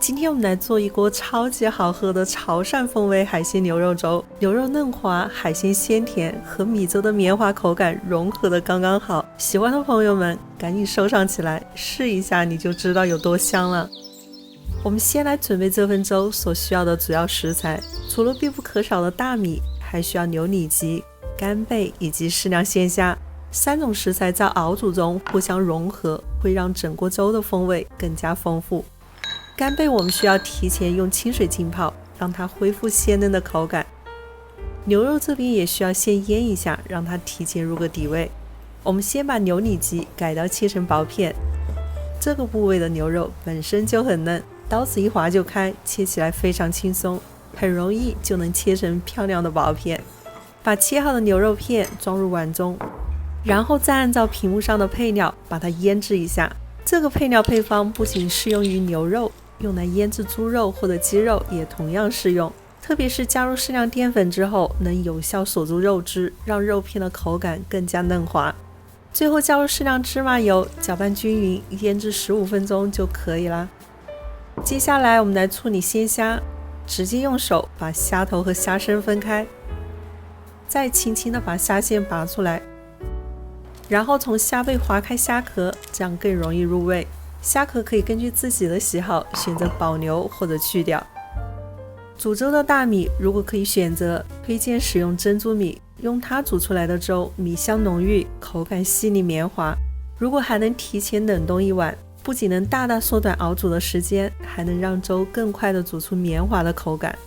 今天我们来做一锅超级好喝的潮汕风味海鲜牛肉粥，牛肉嫩滑，海鲜鲜甜，和米粥的绵滑口感融合的刚刚好。喜欢的朋友们赶紧收藏起来，试一下你就知道有多香了。我们先来准备这份粥所需要的主要食材，除了必不可少的大米，还需要牛里脊、干贝以及适量鲜虾。3种食材在熬煮中互相融合，会让整锅粥的风味更加丰富。干贝我们需要提前用清水浸泡，让它恢复鲜嫩的口感。牛肉这边也需要先腌一下，让它提前入个底味。我们先把牛里脊改刀切成薄片，这个部位的牛肉本身就很嫩，刀子一划就开，切起来非常轻松，很容易就能切成漂亮的薄片。把切好的牛肉片装入碗中，然后再按照屏幕上的配料把它腌制一下。这个配料配方不仅适用于牛肉，用来腌制猪肉或者鸡肉也同样适用，特别是加入适量淀粉之后，能有效锁住肉汁，让肉片的口感更加嫩滑。最后加入适量芝麻油，搅拌均匀，腌制15分钟就可以啦。接下来我们来处理鲜虾，直接用手把虾头和虾身分开，再轻轻的把虾线拔出来，然后从虾背划开虾壳，这样更容易入味。虾壳可以根据自己的喜好选择保留或者去掉。煮粥的大米如果可以选择，推荐使用珍珠米，用它煮出来的粥米香浓郁，口感细腻绵滑。如果还能提前冷冻1晚，不仅能大大缩短熬煮的时间，还能让粥更快地煮出绵滑的口感。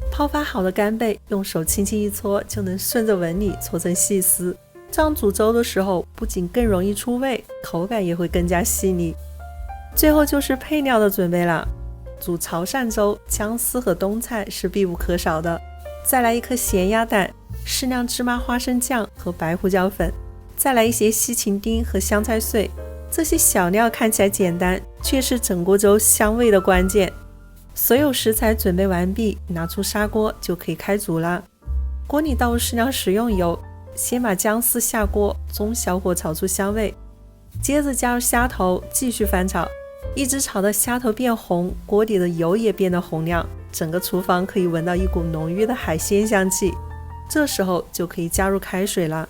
泡发好的干贝用手轻轻一搓，就能顺着纹理搓成细丝，这样煮粥的时候不仅更容易出味，口感也会更加细腻。最后就是配料的准备了，煮潮汕粥，姜丝和冬菜是必不可少的，再来1颗咸鸭蛋，适量芝麻花生酱和白胡椒粉，再来一些西芹丁和香菜碎。这些小料看起来简单，却是整锅粥香味的关键。所有食材准备完毕，拿出砂锅就可以开煮啦。锅里倒入适量食用油，先把姜丝下锅，中小火炒出香味，接着加入虾头，继续翻炒，一直炒到虾头变红，锅底的油也变得红亮，整个厨房可以闻到一股浓郁的海鲜香气。这时候就可以加入开水了。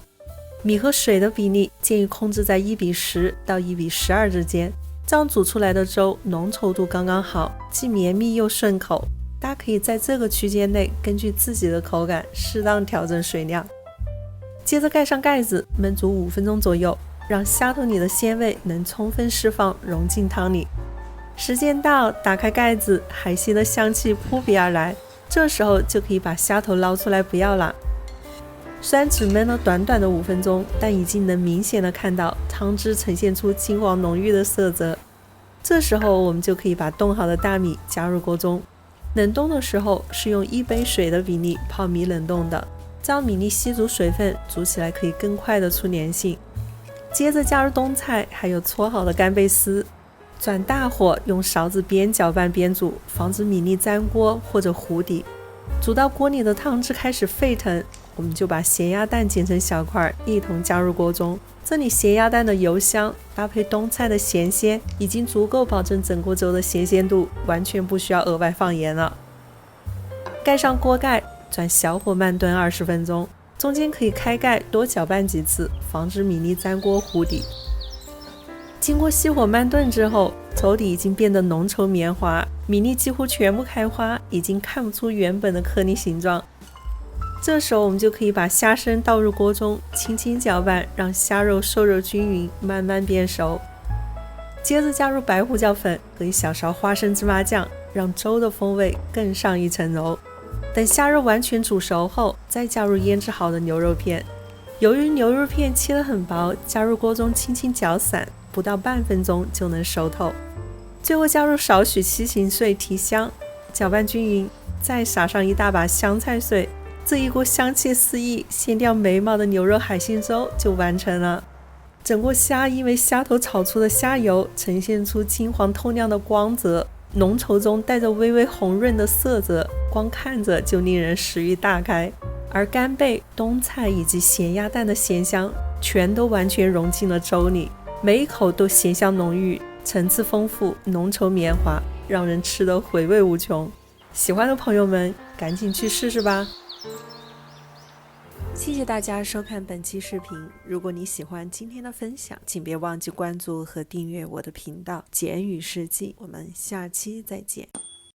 米和水的比例建议控制在1:10到1:12之间，这样煮出来的粥浓稠度刚刚好，既绵密又顺口。大家可以在这个区间内根据自己的口感适当调整水量。接着盖上盖子，焖煮5分钟左右，让虾头里的鲜味能充分释放，融进汤里。时间到，打开盖子，海鲜的香气扑鼻而来，这时候就可以把虾头捞出来不要了。虽然只焖了短短的5分钟，但已经能明显的看到汤汁呈现出金黄浓郁的色泽。这时候我们就可以把冻好的大米加入锅中，冷冻的时候是用1杯水的比例泡米冷冻的，这样米粒吸足水分，煮起来可以更快的出粘性。接着加入冬菜，还有搓好的干贝丝，转大火用勺子边搅拌边煮，防止米粒粘锅或者糊底。煮到锅里的汤汁开始沸腾，我们就把咸鸭蛋剪成小块，一同加入锅中。这里咸鸭蛋的油香搭配冬菜的咸鲜，已经足够保证整锅粥的咸鲜度，完全不需要额外放盐了。盖上锅盖，转小火慢炖20分钟，中间可以开盖多搅拌几次，防止米粒粘锅糊底。经过熄火慢炖之后，粥底已经变得浓稠绵滑，米粒几乎全部开花，已经看不出原本的颗粒形状。这时候我们就可以把虾身倒入锅中，轻轻搅拌，让虾肉受热均匀，慢慢变熟。接着加入白胡椒粉和1小勺花生芝麻酱，让粥的风味更上一层楼。等虾肉完全煮熟后，再加入腌制好的牛肉片。由于牛肉片切得很薄，加入锅中轻轻搅散，不到半分钟就能熟透。最后加入少许西芹碎提香，搅拌均匀，再撒上1大把香菜碎。这一锅香气四溢、鲜调美美的牛肉海鲜粥就完成了。整锅虾因为虾头炒出的虾油呈现出金黄透亮的光泽，浓稠中带着微微红润的色泽，光看着就令人食欲大开。而干贝、冬菜以及咸鸭蛋的咸香全都完全融进了粥里，每一口都咸香浓郁，层次丰富，浓稠绵滑，让人吃得回味无穷。喜欢的朋友们赶紧去试试吧。谢谢大家收看本期视频，如果你喜欢今天的分享，请别忘记关注和订阅我的频道简语世纪，我们下期再见。